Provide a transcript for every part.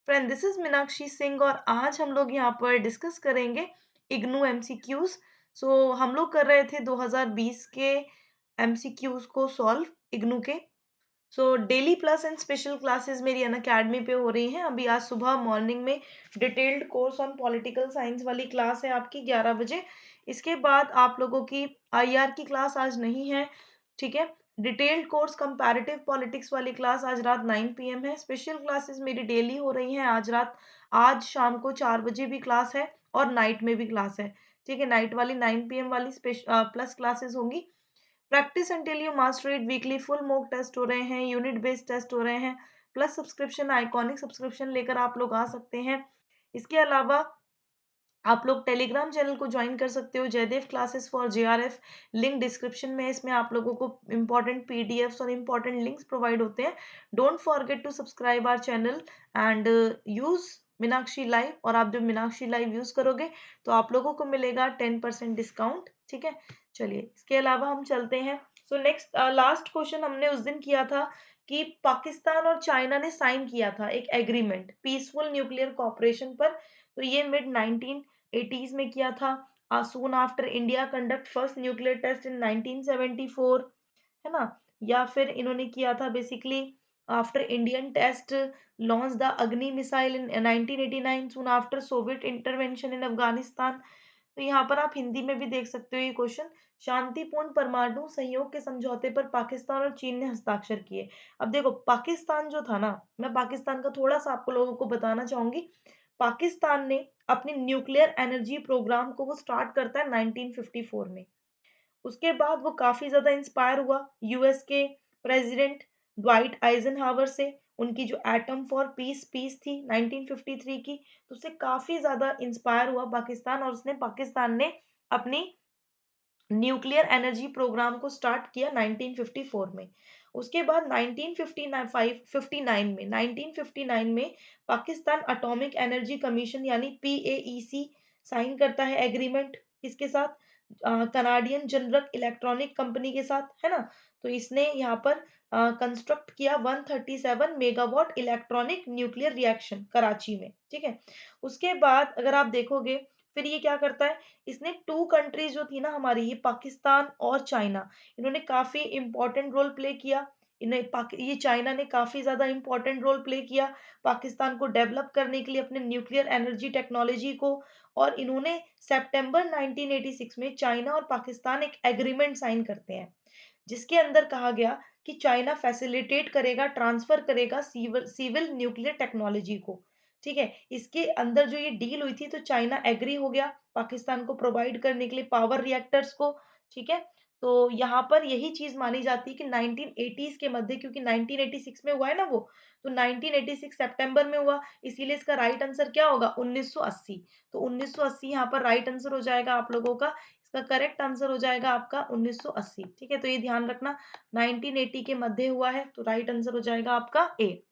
Friend, this is Meenakshi Singh और आज हम लोग यहाँ पर डिस्कस करेंगे इग्नू एमसीक्यूज। हम लोग कर रहे थे 2020 के एमसीक्यूज को सॉल्व इग्नू के। Daily plus and special classes मेरी अन अकेडमी पे हो रही हैं। अभी आज सुबह मॉर्निंग में detailed course on political science वाली क्लास है आपकी 11 बजे। इसके बाद आप लोगों की आईआर की क्लास आज नहीं है, ठीक है। डिटेल्ड कोर्स कंपैरेटिव पॉलिटिक्स वाली क्लास आज रात 9 PM है। स्पेशल क्लासेस मेरी डेली हो रही हैं। आज शाम को 4 बजे भी क्लास है और नाइट में भी क्लास है, ठीक है। नाइट वाली 9 PM वाली प्लस क्लासेस होंगी। Practice until you master it weekly full mock test हो रहे हैं, यूनिट बेस्ड टेस्ट हो रहे हैं। प्लस सब्सक्रिप्शन, आइकॉनिक सब्सक्रिप्शन लेकर आप लोग आ सकते हैं। इसके अलावा आप लोग टेलीग्राम चैनल को ज्वाइन कर सकते हो, Jaidev classes for JRF. Link description में, इसमें आप लोगों को इंपॉर्टेंट पीडीएफ्स और इंपॉर्टेंट लिंक्स प्रोवाइड होते हैं। Don't forget to subscribe our channel and use Meenakshi live. और आप जब मीनाक्षी लाइव यूज करोगे तो आप लोगों को मिलेगा 10% डिस्काउंट, ठीक है। चलिए, इसके अलावा हम चलते हैं। नेक्स्ट लास्ट क्वेश्चन हमने उस दिन किया था कि पाकिस्तान और चाइना ने साइन किया था एक एग्रीमेंट पीसफुल न्यूक्लियर कॉपरेशन पर। तो ये मिड 1980s में किया था। Soon after India conduct first nuclear test in 1974, है ना। या फिर इन्होंने किया था basically after Indian test launch the Agni missile in 1989 soon after Soviet intervention in Afghanistan. तो यहाँ पर आप हिंदी में भी देख सकते हो ये क्वेश्चन। शांतिपूर्ण परमाणु सहयोग के समझौते पर पाकिस्तान और चीन ने हस्ताक्षर किए। अब देखो, पाकिस्तान जो था ना, मैं पाकिस्तान का थोड़ा सा आपको लोगों को बताना चाहूंगी। पाकिस्तान ने अपनी न्यूक्लियर एनर्जी प्रोग्राम को वो स्टार्ट करता है 1954 में। उसके बाद वो काफी ज्यादा इंस्पायर हुआ यूएस के प्रेसिडेंट ड्वाइट आइजनहावर से। उनकी जो एटम फॉर पीस स्पीच थी 1953 की, तो उससे काफी ज्यादा इंस्पायर हुआ पाकिस्तान, और पाकिस्तान ने अपनी न्यूक्लियर एनर्जी प्रोग्राम को स्टार्ट किया 1954 में। उसके बाद 1959 में पाकिस्तान एटॉमिक एनर्जी कमीशन यानी पीएईसी साइन करता है एग्रीमेंट। किसके साथ? कनाडियन जनरल इलेक्ट्रॉनिक कंपनी के साथ, है ना। तो इसने यहाँ पर कंस्ट्रक्ट किया 137 megawatt electronic nuclear reaction Karachi में, ठीक है। उसके बाद अगर आप देखोगे, फिर ये क्या करता है, इसने टू कंट्रीज जो थी ना हमारी, ये पाकिस्तान और चाइना, इन्होंने काफी इंपॉर्टेंट रोल प्ले किया। ये चाइना ने काफी ज्यादा इंपॉर्टेंट रोल प्ले किया पाकिस्तान को डेवलप करने के लिए अपने न्यूक्लियर एनर्जी टेक्नोलॉजी को। और इन्होंने सितंबर 1986 में चाइना और पाकिस्तान एक एग्रीमेंट साइन करते हैं, जिसके अंदर कहा गया कि चाइना फैसिलिटेट करेगा, ट्रांसफर करेगा सिविल न्यूक्लियर टेक्नोलॉजी को, ठीक है। इसके अंदर जो ये डील हुई थी, तो चाइना एग्री हो गया पाकिस्तान को प्रोवाइड करने के लिए पावर रिएक्टर्स को, ठीक है। तो यहाँ पर यही चीज मानी जाती है कि 1980s के मध्य, क्योंकि 1986 में हुआ है ना वो, तो 1986 सितंबर में हुआ, इसीलिए इसका राइट आंसर क्या होगा? 1980। तो 1980 यहाँ पर राइट आंसर हो जाएगा आप लोगों का। इसका करेक्ट आंसर हो जाएगा आपका 1980, ठीक है। तो ये ध्यान रखना, 1980 के मध्य हुआ है, तो राइट आंसर हो जाएगा आपका ए।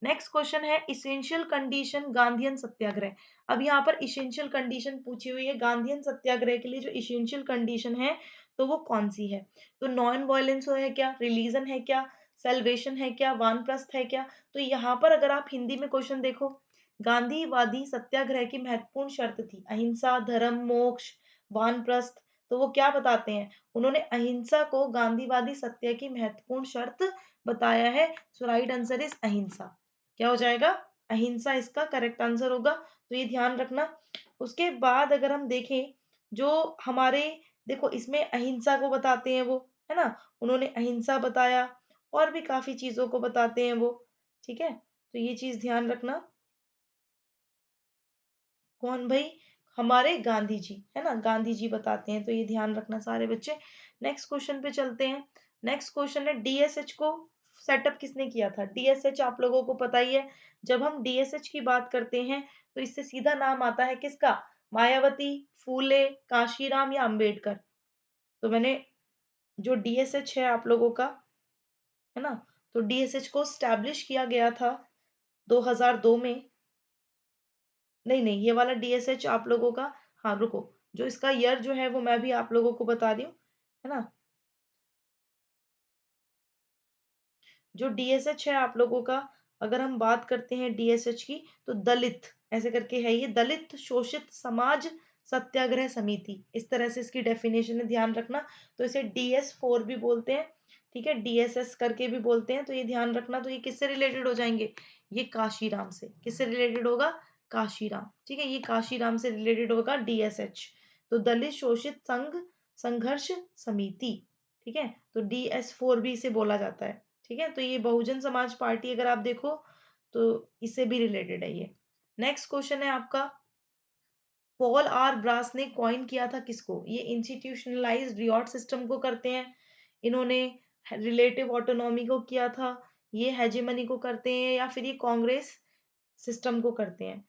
नेक्स्ट क्वेश्चन है इसेंशियल कंडीशन गांधीयन सत्याग्रह। अब यहाँ पर इसेंशियल कंडीशन पूछी हुई है गांधीयन सत्याग्रह के लिए। जो इसेंशियल कंडीशन है तो वो कौन सी है? तो नॉन वायलेंस है क्या, रिलीजन है क्या, सेल्वेशन है क्या, वानप्रस्थ है क्या? तो यहाँ पर अगर आप हिंदी में क्वेश्चन देखो, गांधीवादी सत्याग्रह की महत्वपूर्ण शर्त थी अहिंसा, धर्म, मोक्ष, वानप्रस्थ। तो वो क्या बताते हैं? उन्होंने अहिंसा को गांधीवादी सत्य की महत्वपूर्ण शर्त बताया है। सो राइट आंसर इज अहिंसा। क्या हो जाएगा? अहिंसा इसका करेक्ट आंसर होगा। तो ये ध्यान रखना। उसके बाद अगर हम देखें, जो हमारे, देखो इसमें अहिंसा को बताते हैं वो, है ना, उन्होंने अहिंसा बताया, और भी काफी चीजों को बताते हैं वो, ठीक है। तो ये चीज ध्यान रखना। कौन भाई? हमारे गांधी जी, है ना, गांधी जी बताते हैं। तो ये ध्यान रखना सारे बच्चे। नेक्स्ट क्वेश्चन पे चलते हैं। नेक्स्ट क्वेश्चन है डीएसएच को सेटअप किसने किया था? डीएसएच आप लोगों को पता ही है। जब हम डीएसएच की बात करते हैं तो इससे सीधा नाम आता है किसका? मायावती, फूले, काशीराम या अंबेडकर। तो मैंने, जो डीएसएच है आप लोगों का, है ना, तो डीएसएच को स्टैब्लिश किया गया था 2002 में। नहीं नहीं, ये वाला डीएसएच आप लोगों का, हाँ रुको, जो इसका ईयर जो है वो मैं भी आप लोगों को बता रही हूँ, है ना। जो डीएसएच है आप लोगों का अगर हम बात करते हैं डीएसएच की, तो दलित ऐसे करके है, ये दलित शोषित समाज सत्याग्रह समिति, इस तरह से इसकी डेफिनेशन है, ध्यान रखना। तो इसे डीएस4 भी बोलते हैं, ठीक है, डीएसएस करके भी बोलते हैं, तो ये ध्यान रखना। तो ये किससे रिलेटेड हो जाएंगे, ये काशीराम से, किससे रिलेटेड होगा, काशीराम, ठीक है, ये काशीराम से रिलेटेड होगा डीएसएच। तो दलित शोषित संघ संघर्ष समिति, ठीक है, तो डीएस4 भी इसे बोला जाता है, ठीक है। तो ये बहुजन समाज पार्टी अगर आप देखो तो इससे भी रिलेटेड है ये। नेक्स्ट क्वेश्चन है आपका, पॉल आर ब्रास ने कॉइन किया था किसको, ये इंस्टीट्यूशनलाइज्ड रिवॉर्ड सिस्टम को करते हैं, इन्होंने रिलेटिव ऑटोनॉमी को किया था, ये हेजेमनी को करते हैं, या फिर ये कांग्रेस सिस्टम को करते हैं।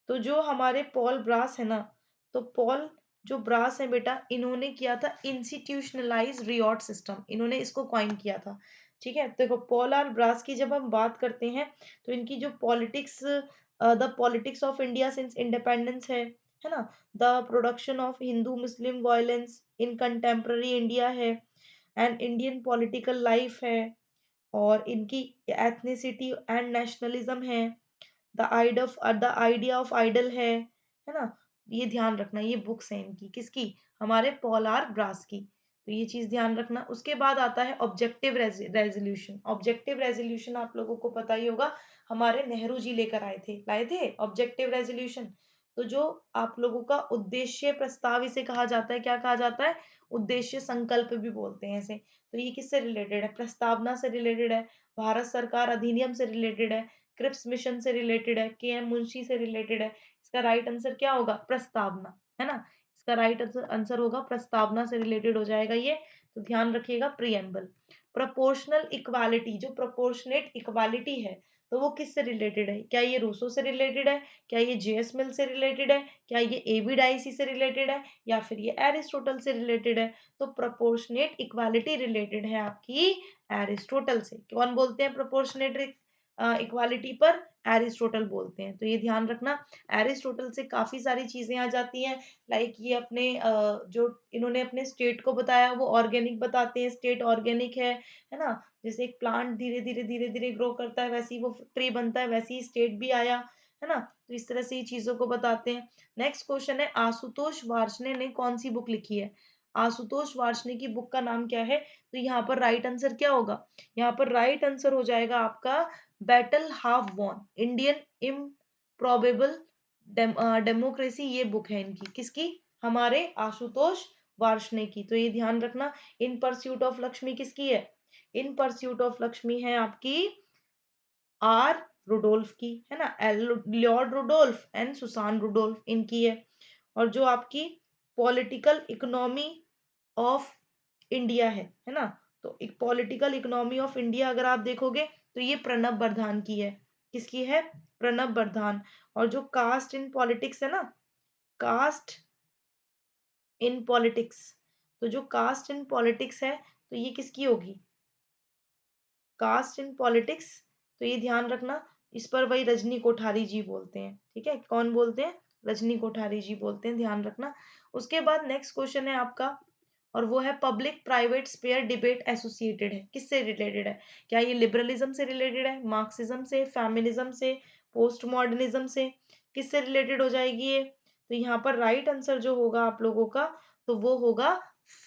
तो जो हमारे पॉल ब्रास है ना, तो पॉल जो ब्रास है बेटा, इन्होंने किया था इंस्टीट्यूशनलाइज रिवॉर्ड सिस्टम, इन्होंने इसको कॉइन किया था, ठीक है। देखो पॉल आर ब्रास की जब हम बात करते हैं, तो इनकी जो politics, the politics of India since independence है ना, the production of Hindu Muslim violence in contemporary India है, एंड इंडियन पॉलिटिकल लाइफ है, और इनकी एथनिसिटी एंड नेशनलिज्म है, द आइडिया ऑफ आइडल है ना, ये ध्यान रखना, ये बुक्स हैं इनकी, किसकी, हमारे पॉल आर ब्रास की, तो ये चीज ध्यान रखना। उसके बाद आता है ऑब्जेक्टिव रेजोल्यूशन। ऑब्जेक्टिव रेजोल्यूशन आप लोगों को पता ही होगा, हमारे नेहरू जी लेकर लाए थे ऑब्जेक्टिव रेजोल्यूशन। तो जो आप लोगों का उद्देश्य प्रस्ताव इसे कहा जाता है, क्या कहा जाता है, उद्देश्य संकल्प भी बोलते हैं इसे। तो ये किससे रिलेटेड है, प्रस्तावना से रिलेटेड है, भारत सरकार अधिनियम से रिलेटेड है, क्रिप्स मिशन से रिलेटेड है, के एम मुंशी से रिलेटेड है। इसका राइट आंसर क्या होगा, प्रस्तावना, है ना, इसका राइट आंसर होगा प्रस्तावना से रिलेटेड हो जाएगा ये। तो ध्यान रखिएगा प्रियम्बल। प्रोपोर्शनल इक्वालिटी, जो प्रोपोर्शनेट इक्वालिटी है, तो वो किससे रिलेटेड है, क्या ये रूसो से रिलेटेड है, क्या ये जेएस मिल से रिलेटेड है, क्या ये एबी डाइसी से रिलेटेड है, या फिर ये एरिस्टोटल से रिलेटेड है। तो प्रोपोर्शनेट इक्वालिटी रिलेटेड है आपकी एरिस्टोटल से। कौन बोलते हैं प्रोपोर्शनेट इक्वालिटी पर, एरिस्टोटल बोलते हैं। तो ये ध्यान रखना, एरिस्टोटल से काफी सारी चीजें आ जाती हैं, लाइक ये अपने जो इन्होंने अपने स्टेट को बताया वो ऑर्गेनिक बताते हैं, स्टेट ऑर्गेनिक है ना, जैसे एक प्लांट धीरे धीरे धीरे धीरे ग्रो करता है, वैसे ही वो ट्री बनता है, वैसे ही स्टेट भी आया, है ना। तो इस तरह से ये चीजों को बताते हैं। नेक्स्ट क्वेश्चन है, आशुतोष वार्ष्णेय ने कौन सी बुक लिखी है, आशुतोष वार्ष्णेय की बुक का नाम क्या है। तो यहाँ पर राइट आंसर क्या होगा, यहाँ पर राइट आंसर हो जाएगा आपका battle half won, Indian improbable democracy, ये बुक है इनकी, किसकी, हमारे आशुतोष वार्ष्णेय की। तो ये ध्यान रखना। इन परस्यूट ऑफ लक्ष्मी किसकी है, इन परस्यूट ऑफ लक्ष्मी है आपकी आर रुडोल्फ की, है ना, lord Rudolph and Susan Rudolph इनकी है। और जो आपकी पॉलिटिकल इकोनॉमी ऑफ इंडिया है ना, तो एक पॉलिटिकल इकोनॉमी ऑफ इंडिया अगर आप देखोगे, तो ये प्रणब बरधान की है, किसकी है, प्रणब बरधान। और जो कास्ट इन पॉलिटिक्स है ना, कास्ट इन पॉलिटिक्स, तो जो कास्ट इन पॉलिटिक्स है, तो ये किसकी होगी, कास्ट इन पॉलिटिक्स, तो ये ध्यान रखना, इस पर वही रजनी कोठारी जी बोलते हैं, ठीक है, कौन बोलते हैं, रजनी कोठारी जी बोलते हैं, ध्यान रखना। उसके बाद नेक्स्ट क्वेश्चन है आपका, और वो है public private sphere debate associated है, किससे रिलेटेड है, क्या ये लिबरलिज्म से रिलेटेड है, मार्क्सिज्म से, फेमिनिज्म से, पोस्ट मॉडर्निज्म से, किससे रिलेटेड हो जाएगी ये। तो यहाँ पर राइट आंसर जो होगा आप लोगों का, तो वो होगा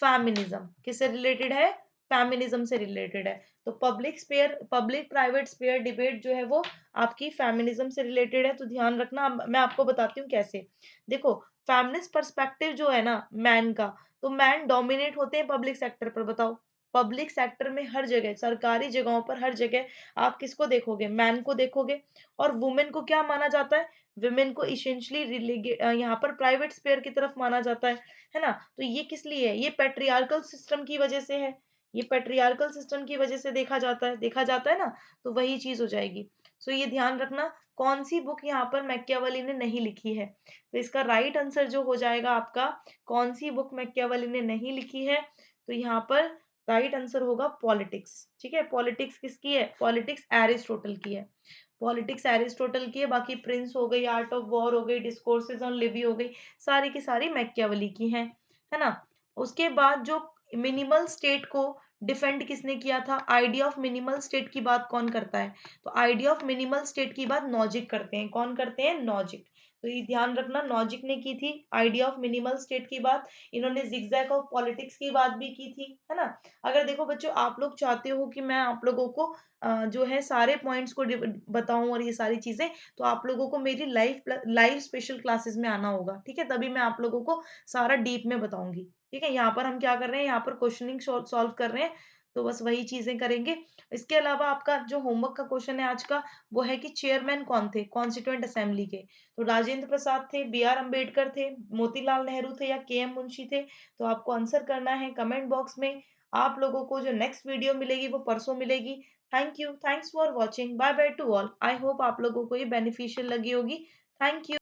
फेमिनिज्म, किससे रिलेटेड है, फेमिनिज्म से रिलेटेड है। तो पब्लिक प्राइवेट स्पेयर डिबेट जो है वो आपकी फेमिनिज्म से रिलेटेड है। तो ध्यान रखना, मैं आपको बताती हूँ कैसे। देखो फेमिनिस्ट पर्सपेक्टिव जो है ना मैन का, तो मैन डोमिनेट होते हैं पब्लिक सेक्टर पर, बताओ पब्लिक सेक्टर में हर जगह, सरकारी जगहों पर हर जगह आप किसको देखोगे, मैन को देखोगे। और वुमेन को क्या माना जाता है, वुमेन को इसेंशियली यहाँ पर प्राइवेट स्पेयर की तरफ माना जाता है ना। तो ये किस लिए है, ये पेट्रियार्कल सिस्टम की वजह से है, ये पेट्रियार्कल सिस्टम की वजह से देखा जाता है ना, तो वही चीज हो जाएगी। सो ये ध्यान रखना, कौन सी बुक यहाँ पर मैकियावेली ने नहीं लिखी है। तो इसका राइट आंसर जो हो जाएगा आपका, कौन सी बुक मैकियावेली ने नहीं लिखी है, तो यहाँ पर राइट आंसर होगा पॉलिटिक्स, ठीक है। पॉलिटिक्स किसकी है, पॉलिटिक्स एरिस्टोटल की है, पॉलिटिक्स एरिस्टोटल की है। बाकी प्रिंस हो गई, आर्ट ऑफ वॉर हो गई, डिस्कोर्सेज ऑन लिवी हो गई, सारी की सारी मैकियावेली की है ना। उसके बाद जो मिनिमल स्टेट को डिफेंड किसने किया था? आइडिया ऑफ मिनिमल स्टेट की बात कौन करता है? तो आइडिया ऑफ मिनिमल स्टेट की बात नॉजिक करते हैं। कौन करते हैं? नॉजिक। तो ये ध्यान रखना, नॉजिक ने की थी आइडिया ऑफ मिनिमल स्टेट की बात। इन्होंने जिगजैग ऑफ पॉलिटिक्स की बात भी की थी, है ना? अगर देखो बच्चों, आप लोग चाहते हो कि मैं आप लोगों को जो है सारे पॉइंट्स को बताऊं और ये सारी चीजें, तो आप लोगों को मेरी लाइव स्पेशल क्लासेस में आना होगा, ठीक है? तभी मैं आप लोगों को सारा डीप में बताऊंगी, ठीक है? यहाँ पर हम क्या कर रहे हैं, यहाँ पर क्वेश्चनिंग सॉल्व कर रहे हैं, तो बस वही चीजें करेंगे। इसके अलावा आपका जो होमवर्क का क्वेश्चन है आज का, वो है कि चेयरमैन कौन थे कॉन्स्टिट्यूएंट असेंबली के? तो राजेंद्र प्रसाद थे, बी आर अम्बेडकर थे, मोतीलाल नेहरू थे, या के एम मुंशी थे? तो आपको आंसर करना है कमेंट बॉक्स में। आप लोगों को जो नेक्स्ट वीडियो मिलेगी वो परसों मिलेगी। Thank you, thanks for watching, bye bye to all. I hope आप लोगों को ये बेनिफिशियल लगी होगी। Thank you.